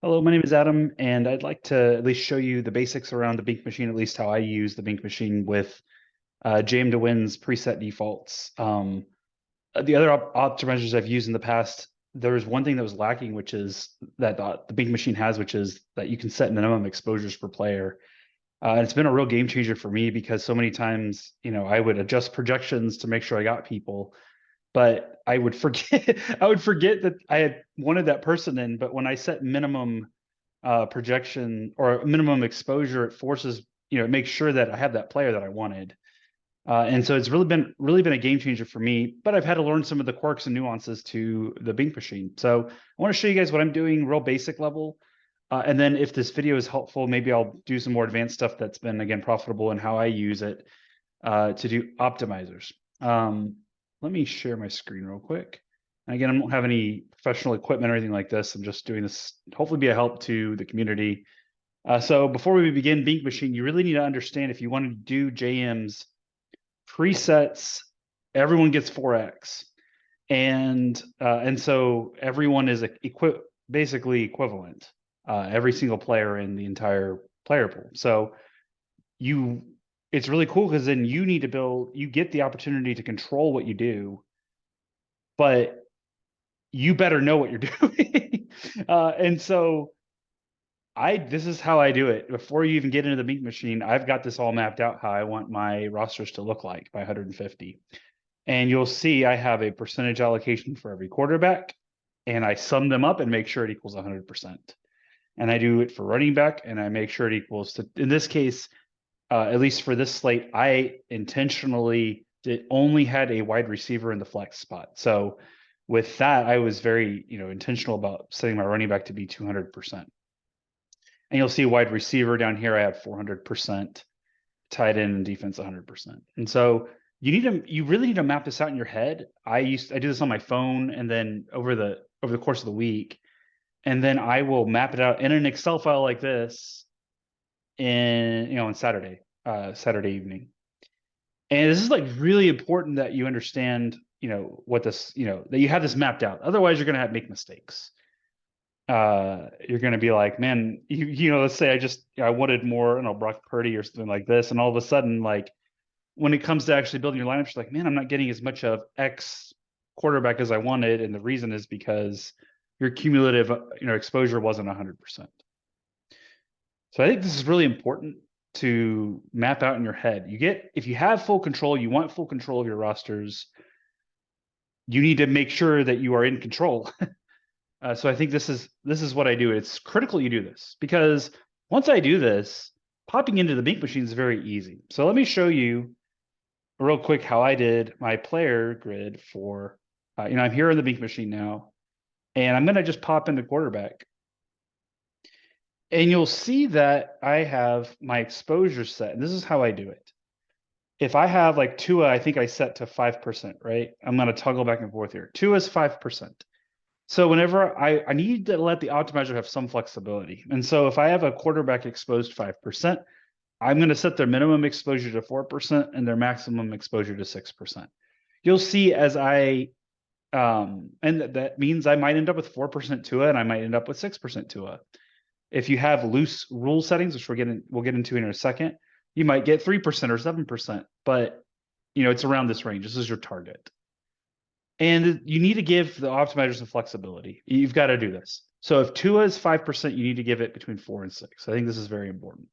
Hello, my name is Adam, and I'd like to at least show you the basics around the Bink Machine, at least how I use the Bink Machine with JMtoWin's preset defaults. The other optimizers I've used in the past, there was one thing that was lacking, which is that the Bink Machine has, which is that you can set minimum exposures per player. And it's been a real game changer for me because so many times, I would adjust projections to make sure I got people, but I would forget I would forget that I had wanted that person in. But when I set minimum projection or minimum exposure, it forces, it makes sure that I have that player that I wanted. And so it's really been a game changer for me, but I've had to learn some of the quirks and nuances to the Bink Machine. So I want to show you guys what I'm doing real basic level. And then if this video is helpful, maybe I'll do some more advanced stuff that's been, again, profitable and how I use it to do optimizers. Let me share my screen real quick. And again, I don't have any professional equipment or anything like this. I'm just doing this, hopefully be a help to the community. So before we begin Bink Machine, you really need to understand if you want to do JM's presets, everyone gets 4x. And so everyone is basically equivalent, every single player in the entire player pool. So it's really cool because then you get the opportunity to control what you do, but you better know what you're doing. And so this is how I do it. Before you even get into the Bink Machine, I've got this all mapped out how I want my rosters to look like by 150. And you'll see I have a percentage allocation for every quarterback, and I sum them up and make sure it equals 100%. And I do it for running back, and I make sure it equals to, in this case, at least for this slate, I intentionally only had a wide receiver in the flex spot. So with that, I was very, intentional about setting my running back to be 200%. And you'll see wide receiver down here, I have 400%, tight end and defense 100%. And so you really need to map this out in your head. I do this on my phone, and then over the course of the week, and then I will map it out in an Excel file like this on Saturday evening. And this is like really important that you understand, what this, that you have this mapped out. Otherwise, you're going to make mistakes. You're going to be like, man, let's say I wanted more, Brock Purdy or something like this. And all of a sudden, like when it comes to actually building your lineup, you're like, man, I'm not getting as much of X quarterback as I wanted. And the reason is because your cumulative, exposure wasn't 100%. So I think this is really important to map out in your head. If you have full control, you want full control of your rosters, you need to make sure that you are in control. So I think this is what I do. It's critical you do this because once I do this, popping into the Bink Machine is very easy. So let me show you real quick how I did my player grid for, I'm here in the Bink Machine now, and I'm going to just pop into quarterback. And you'll see that I have my exposure set, and this is how I do it. If I have like Tua, I think I set to 5%, right? I'm going to toggle back and forth here. Tua is 5%. So whenever I need to let the optimizer have some flexibility. And so if I have a quarterback exposed 5%, I'm going to set their minimum exposure to 4% and their maximum exposure to 6%. You'll see as and that means I might end up with 4% Tua and I might end up with 6% Tua. If you have loose rule settings, which we'll get into in a second, you might get 3% or 7%, but it's around this range. This is your target. And you need to give the optimizers some flexibility. You've got to do this. So if Tua is 5%, you need to give it between 4 and 6. I think this is very important.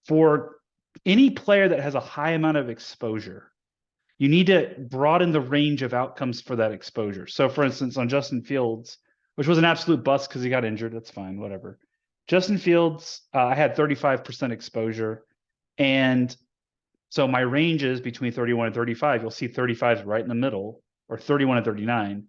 For any player that has a high amount of exposure, you need to broaden the range of outcomes for that exposure. So for instance, on Justin Fields, which was an absolute bust because he got injured, that's fine, whatever. Justin Fields, I had 35% exposure. And so my range is between 31 and 35. You'll see 35 is right in the middle, or 31 and 39.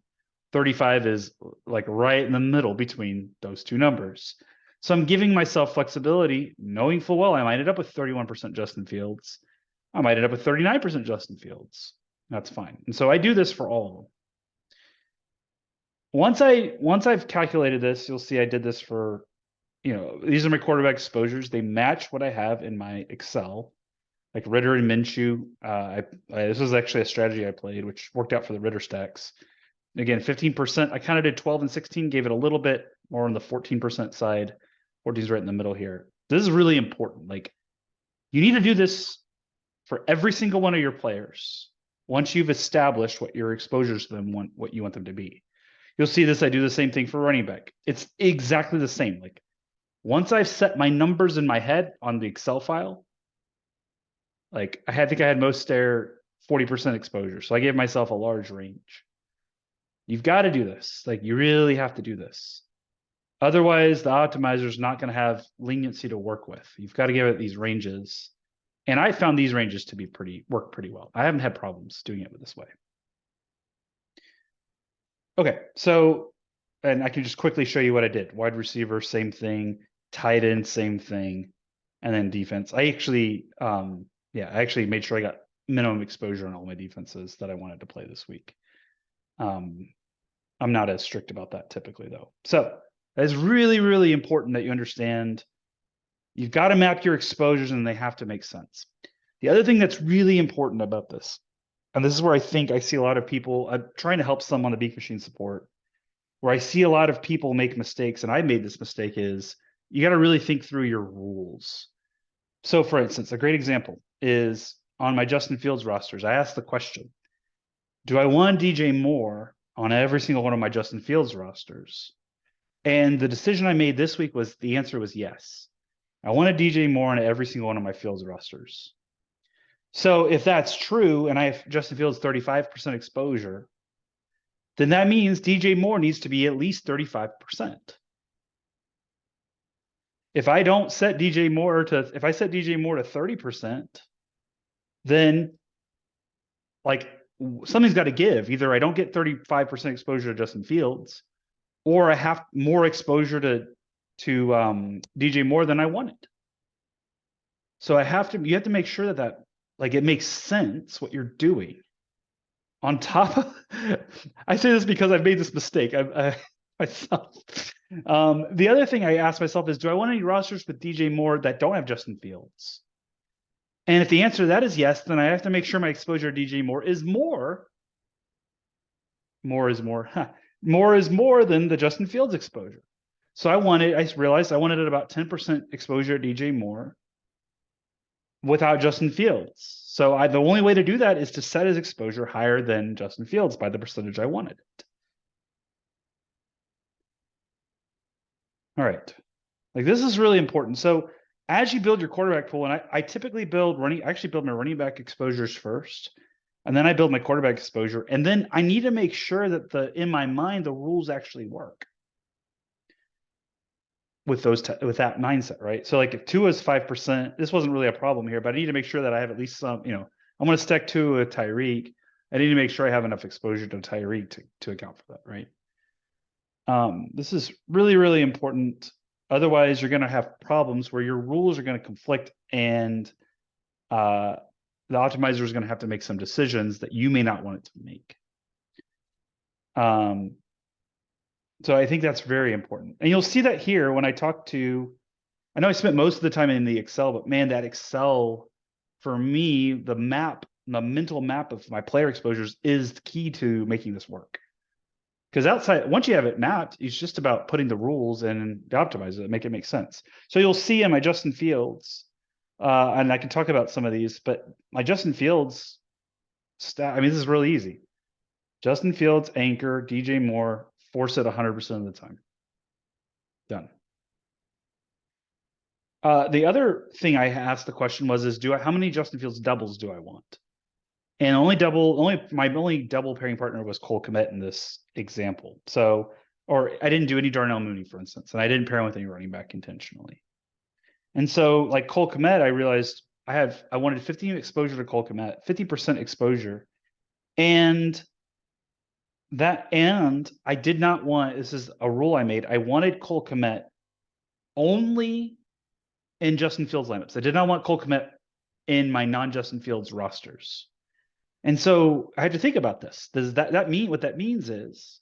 35 is like right in the middle between those two numbers. So I'm giving myself flexibility, knowing full well I might end up with 31% Justin Fields. I might end up with 39% Justin Fields. That's fine. And so I do this for all of them. Once I've calculated this, you'll see I did this for, these are my quarterback exposures. They match what I have in my Excel, like Ritter and Minshew. This was actually a strategy I played, which worked out for the Ritter stacks. Again, 15%. I kind of did 12 and 16, gave it a little bit more on the 14% side. 14 is right in the middle here. This is really important. Like, you need to do this for every single one of your players. Once you've established what your exposures to them want, what you want them to be. You'll see this. I do the same thing for running back. It's exactly the same. Like, once I've set my numbers in my head on the Excel file, like I think I had most there 40% exposure. So I gave myself a large range. You've got to do this. Like, you really have to do this. Otherwise, the optimizer is not going to have leniency to work with. You've got to give it these ranges. And I found these ranges to be work pretty well. I haven't had problems doing it this way. Okay, so, and I can just quickly show you what I did. Wide receiver, same thing. Tight end, same thing. And then defense. I actually, I actually made sure I got minimum exposure on all my defenses that I wanted to play this week. I'm not as strict about that typically, though. So it's really, really important that you understand you've got to map your exposures and they have to make sense. The other thing that's really important about this, and this is where I think I see a lot of people, I'm trying to help some on the Bink Machine support, where I see a lot of people make mistakes, and I made this mistake, is you got to really think through your rules. So for instance, a great example is on my Justin Fields rosters. I asked the question, do I want DJ Moore on every single one of my Justin Fields rosters? And the decision I made this week was, the answer was yes. I want to DJ Moore on every single one of my Fields rosters. So if that's true, and I have Justin Fields 35% exposure, then that means DJ Moore needs to be at least 35%. If I don't set DJ Moore to, if I set DJ Moore to 30%, then like something's got to give. Either I don't get 35% exposure to Justin Fields, or I have more exposure to DJ Moore than I wanted. So you have to make sure that like it makes sense what you're doing. On top of, I say this because I've made this mistake myself. The other thing I ask myself is, do I want any rosters with DJ Moore that don't have Justin Fields? And if the answer to that is yes, then I have to make sure my exposure to DJ Moore is more. More is more than the Justin Fields exposure. So I realized I wanted at about 10% exposure to DJ Moore without Justin Fields. So the only way to do that is to set his exposure higher than Justin Fields by the percentage I wanted it. All right. Like, this is really important. So as you build your quarterback pool, and I typically build my running back exposures first, and then I build my quarterback exposure. And then I need to make sure that in my mind, the rules actually work with with that mindset, right? So like if Tua is 5%, this wasn't really a problem here, but I need to make sure that I have at least some, I'm going to stack Tua with Tyreek. I need to make sure I have enough exposure to Tyreek to account for that, right? This is really, really important. Otherwise, you're going to have problems where your rules are going to conflict, and the optimizer is going to have to make some decisions that you may not want it to make. So I think that's very important. And you'll see that here when I know I spent most of the time in the Excel, but man, that Excel, for me, the mental map of my player exposures is the key to making this work. Because once you have it mapped, it's just about putting the rules and optimize it, make it make sense. So you'll see in my Justin Fields, and I can talk about some of these, but my Justin Fields stat, this is really easy. Justin Fields, anchor, DJ Moore, force it 100% of the time. Done. The other thing I asked the question was, how many Justin Fields doubles do I want? And my only double pairing partner was Cole Kmet in this example. So, or I didn't do any Darnell Mooney, for instance, and I didn't pair him with any running back intentionally. And so like Cole Kmet, I realized I wanted 50% exposure to Cole Kmet, 50% exposure. And I did not want, this is a rule I made, I wanted Cole Kmet only in Justin Fields lineups. I did not want Cole Kmet in my non-Justin Fields rosters. And so I had to think about this. Does that mean, what that means is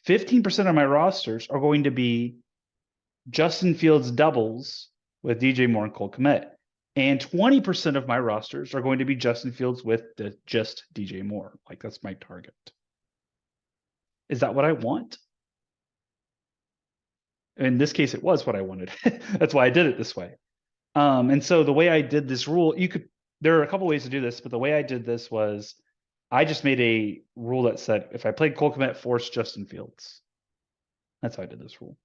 15% of my rosters are going to be Justin Fields doubles with DJ Moore and Cole Kmet. And 20% of my rosters are going to be Justin Fields with just DJ Moore. Like, that's my target. Is that what I want? In this case, it was what I wanted. That's why I did it this way. And so the way I did this rule, there are a couple ways to do this, but the way I did this was I just made a rule that said if I played Cole Kmet, force Justin Fields. That's how I did this rule.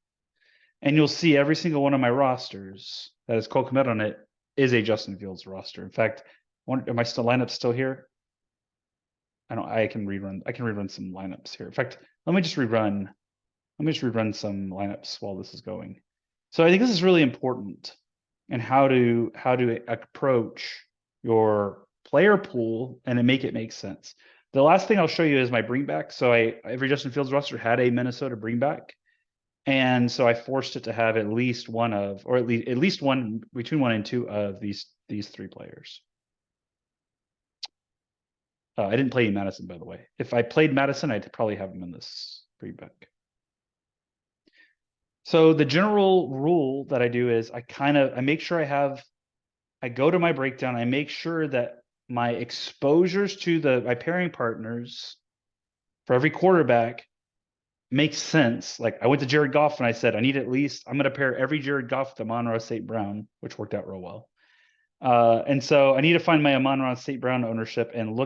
And you'll see every single one of my rosters that has Cole Kmet on it is a Justin Fields roster. In fact, am I still lineup still here? I can rerun some lineups here. In fact, let me just rerun some lineups while this is going. So I think this is really important and how to approach your player pool and to make it make sense. The last thing I'll show you is my bringback. So every Justin Fields roster had a Minnesota bringback. And so I forced it to have at least one of, or at least one between 1 and 2 of these 3 players. I didn't play Madison, by the way. If I played Madison, I'd probably have him in this bringback. So the general rule that I do is I make sure I go to my breakdown. I make sure that my exposures to my pairing partners for every quarterback makes sense. Like I went to Jared Goff and I said, I'm going to pair every Jared Goff with Amon-Ra St. Brown, which worked out real well. And so I need to find my Amon-Ra St. Brown ownership and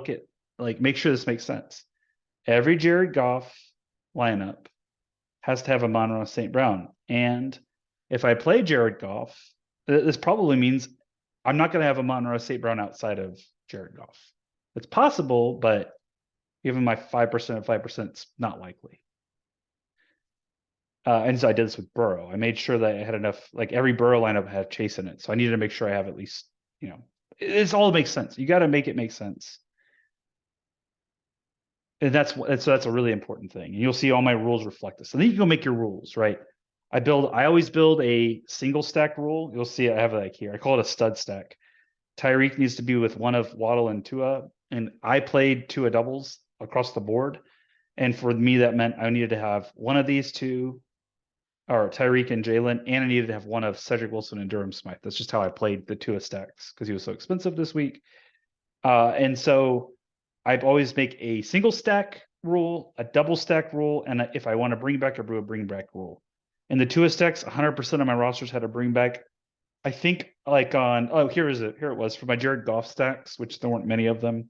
make sure this makes sense. Every Jared Goff lineup has to have Amon-Ra St. Brown. And if I play Jared Goff, this probably means I'm not going to have Amon-Ra St. Brown outside of Jared Goff. It's possible, but given my 5% of 5%, it's not likely. And so I did this with Burrow. I made sure that I had enough, like every Burrow lineup had Chase in it. So I needed to make sure I have at least, it's all makes sense. You got to make it make sense. And that's a really important thing. And you'll see all my rules reflect this. And then you can go make your rules, right? I always build a single stack rule. You'll see I have it like here. I call it a stud stack. Tyreek needs to be with one of Waddle and Tua. And I played Tua doubles across the board. And for me, that meant I needed to have one of these two, or Tyreek and Jalen, and I needed to have one of Cedric Wilson and Durham Smythe. That's just how I played the Tua stacks because he was so expensive this week. And so I always make a single stack rule, a double stack rule, and if I want to bring back, I do a bring back rule. In the Tua stacks, 100% of my rosters had a bring back. I think like here it was for my Jared Goff stacks, which there weren't many of them.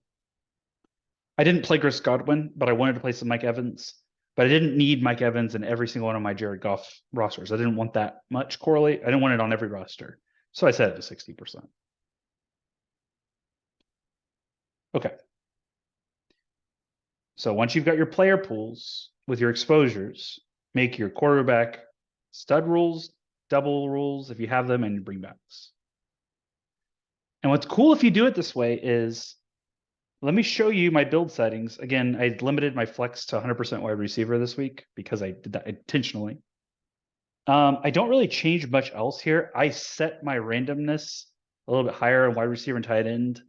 I didn't play Chris Godwin, but I wanted to play some Mike Evans. But I didn't need Mike Evans in every single one of my Jared Goff rosters. I didn't want that much correlate. I didn't want it on every roster. So I set it to 60%. Okay. So once you've got your player pools with your exposures, make your quarterback stud rules, double rules if you have them, and bringbacks. And what's cool if you do it this way is, let me show you my build settings. Again, I limited my flex to 100% wide receiver this week because I did that intentionally. I don't really change much else here. I set my randomness a little bit higher on wide receiver and tight end,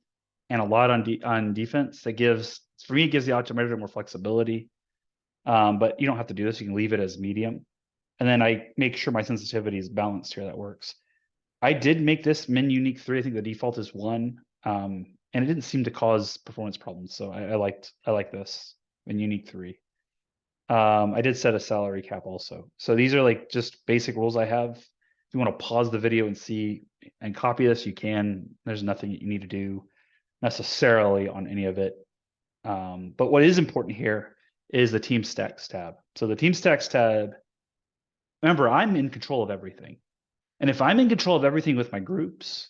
and a lot on defense. For me, it gives the optimizer more flexibility. But you don't have to do this. You can leave it as medium. And then I make sure my sensitivity is balanced here. That works. I did make this min unique 3. I think the default is 1. And it didn't seem to cause performance problems. So I like this min unique 3. I did set a salary cap also. So these are like just basic rules I have. If you want to pause the video and see and copy this, you can. There's nothing you need to do necessarily on any of it. But what is important here is the team stacks tab. So the team stacks tab, remember, I'm in control of everything. And if I'm in control of everything with my groups,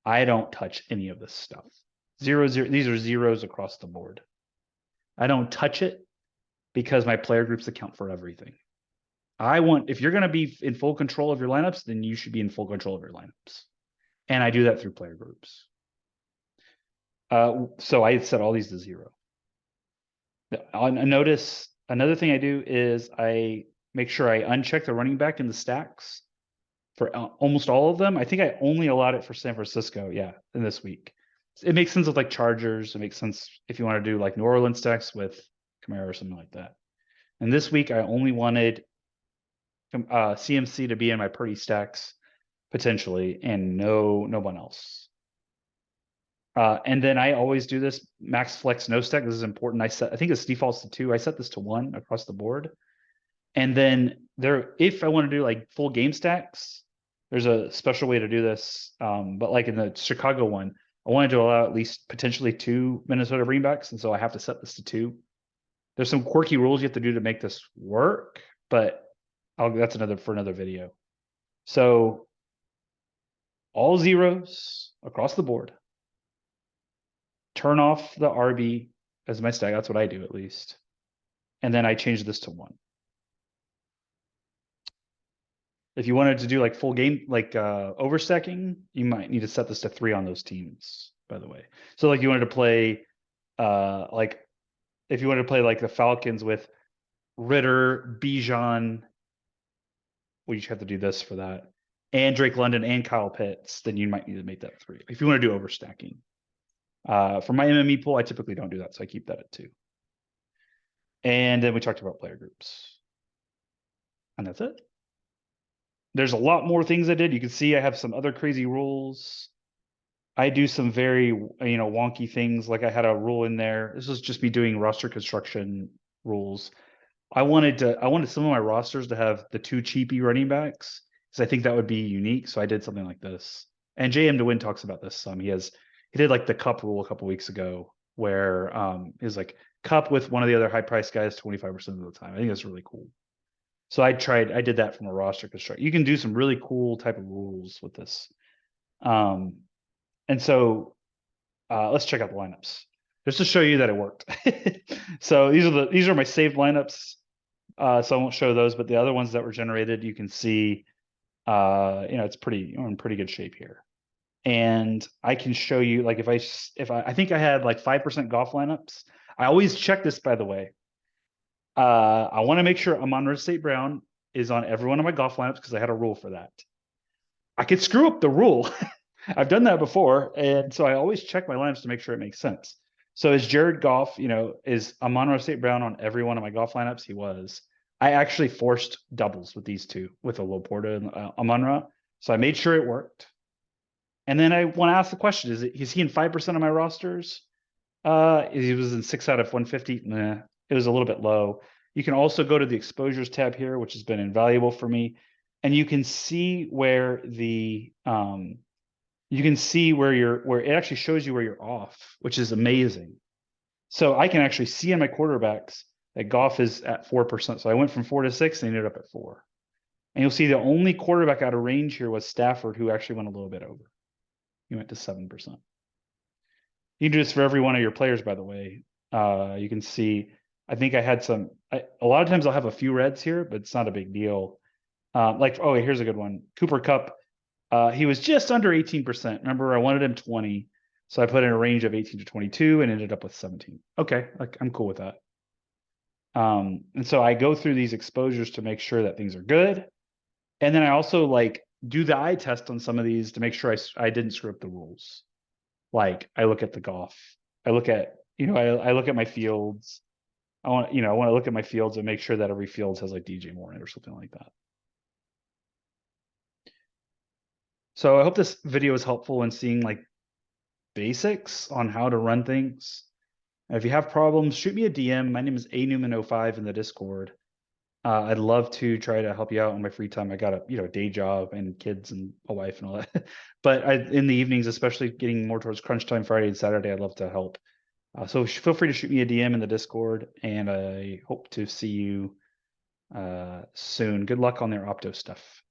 I don't touch any of this stuff. 0, 0, these are zeros across the board. I don't touch it because my player groups account for everything. If you're going to be in full control of your lineups, then you should be in full control of your lineups. And I do that through player groups. So I set all these to 0. Notice another thing I do is I make sure I uncheck the running back in the stacks for almost all of them. I think I only allowed it for San Francisco, in this week. It makes sense with like Chargers. It makes sense if you want to do like New Orleans stacks with Kamara or something like that. And this week I only wanted CMC to be in my Purdy stacks potentially, and no one else. And then I always do this max flex no stack. This is important. I think this defaults to 2. I set this to 1 across the board. And then if I want to do like full game stacks, there's a special way to do this. But like in the Chicago one, I wanted to allow at least potentially 2 Minnesota bringbacks, and so I have to set this to 2. There's some quirky rules you have to do to make this work, but that's another video. So all zeros across the board. Turn off the RB as my stack. That's what I do at least. And then I change this to 1. If you wanted to do like full game, like overstacking, you might need to set this to 3 on those teams, by the way. So like you wanted to play like if you wanted to play like the Falcons with Ritter, Bijan, we just have to do this for that. And Drake London and Kyle Pitts, then you might need to make that 3. If you want to do overstacking. For my MME pool, I typically don't do that, so I keep that at 2. And then we talked about player groups. And that's it. There's a lot more things I did. You can see I have some other crazy rules. I do some very, wonky things. Like I had a rule in there. This was just me doing roster construction rules. I wanted some of my rosters to have the 2 cheapy running backs because I think that would be unique. So I did something like this. And JMtoWin talks about this some. He did like the cup rule a couple weeks ago where is like cup with one of the other high price guys 25% of the time. I think that's really cool. So I did that from a roster construct. You can do some really cool type of rules with this. And so let's check out the lineups just to show you that it worked. So these are my saved lineups. So I won't show those, but the other ones that were generated, you can see, it's we're in pretty good shape here. And I can show you, like, I think I had like 5% golf lineups. I always check this, by the way. I want to make sure Amon-Ra St. Brown is on every one of my golf lineups because I had a rule for that. I could screw up the rule. I've done that before, and so I always check my lineups to make sure it makes sense. So is Jared Goff, is Amon-Ra St. Brown on every one of my golf lineups? He was. I actually forced doubles with these two, with a Laporta and Amon-Ra. So I made sure it worked. And then I want to ask the question: is he in 5% of my rosters? He was in 6 out of 150. Nah, it was a little bit low. You can also go to the exposures tab here, which has been invaluable for me, and you can see where it actually shows you where you're off, which is amazing. So I can actually see in my quarterbacks that Goff is at 4%. So I went from 4 to 6 and ended up at 4. And you'll see the only quarterback out of range here was Stafford, who actually went a little bit over. He went to 7%. You can do this for every one of your players, by the way. You can see, I think I had a lot of times I'll have a few reds here, but it's not a big deal. Here's a good one. Cooper Kupp. He was just under 18%. Remember, I wanted him 20. So I put in a range of 18 to 22 and ended up with 17. Okay, I'm cool with that. And so I go through these exposures to make sure that things are good. And then I also do the eye test on some of these to make sure I didn't screw up the rules. Like I look at the golf. I look at, I look at my fields. I want to look at my fields and make sure that every field has like DJ Moore in it or something like that. So I hope this video is helpful in seeing basics on how to run things. And if you have problems, shoot me a DM. My name is anewman05 in the Discord. I'd love to try to help you out in my free time. I got a day job and kids and a wife and all that. But in the evenings, especially getting more towards crunch time Friday and Saturday, I'd love to help. So feel free to shoot me a DM in the Discord, and I hope to see you soon. Good luck on their Opto stuff.